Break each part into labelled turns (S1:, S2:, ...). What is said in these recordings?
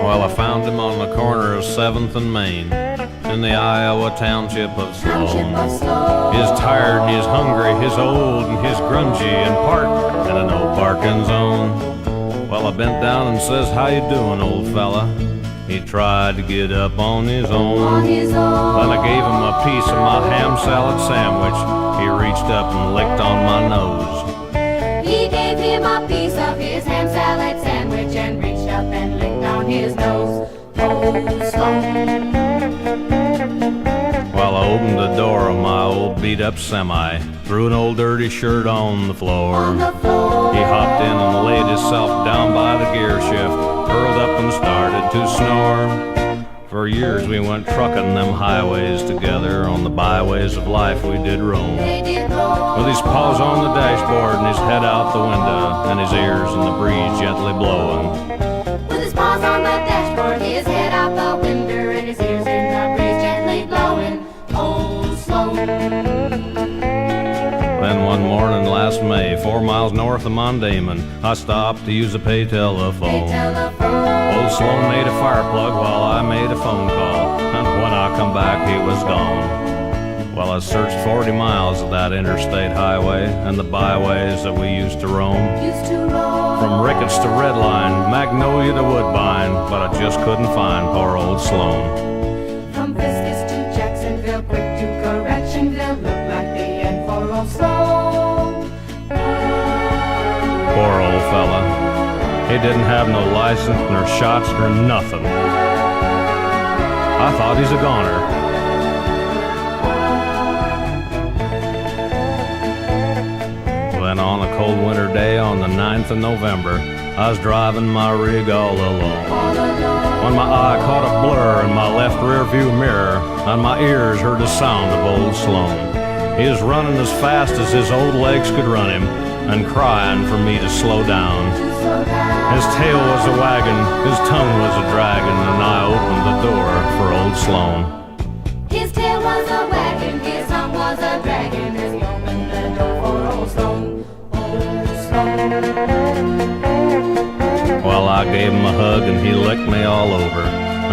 S1: Well, I found him on the corner of 7th and Main in the Iowa township of Sloan. He's tired and he's hungry, he's old and he's grungy and parked in an old parking zone. Well, I bent down and says, "How you doing, old fella?" He tried to get up on his own. Then I gave him a piece of my ham salad sandwich. He reached up and licked on my nose.
S2: He gave him a piece of his ham salad sandwich and reached up and licked on his nose. Old Sloan.
S1: Well, I opened the door of my old beat-up semi, threw an old dirty shirt on the floor. He hopped in and laid himself down by the gear shift, curled up and started to snore. For years we went trucking them highways together, on the byways of life we did roam. With his paws on the dashboard and his head out the window, and his ears in the breeze gently blowing.
S2: With his paws on the dashboard, his head out the window, and his ears in the breeze gently blowing. Old Sloan.
S1: Then one morning last May, 4 miles north of Mondamon, I stopped to use a pay telephone. Old Sloan made a fire plug while I made a phone call, and when I come back he was gone. Well, I searched 40 miles of that interstate highway and the byways that we used to roam. From Ricketts to Redline, Magnolia to Woodbine, but I just couldn't find poor old Sloan.
S2: From Fiskus to Jacksonville, quick to Correctionville, looked like the end for old Sloan.
S1: Poor old fella. He didn't have no license, nor shots, nor nothing. I thought he's a goner. Then on a cold winter day on the 9th of November, I was driving my rig all alone. When my eye caught a blur in my left rear view mirror, and my ears heard the sound of old Sloan. He was running as fast as his old legs could run him, and crying for me to slow down. His tail was a wagging, his tongue was a dragging, and I opened the door for old Sloan.
S2: His tail was a wagging, his tongue was a dragging, as he opened the door for old Sloan. Old Sloan.
S1: Well, I gave him a hug and he licked me all over,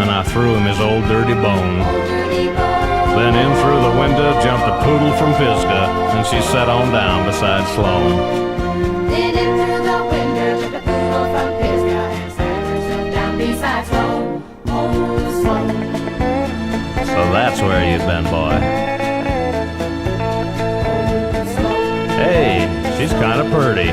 S1: and I threw him his old dirty bone. Then in through the window jumped a poodle from Pisgah, and she sat on down beside Sloan.
S2: Then in through the window jumped a poodle from Pisgah and sat herself down beside Sloan. Old Sloan.
S1: So that's where you've been, boy. Hey, she's kind of pretty.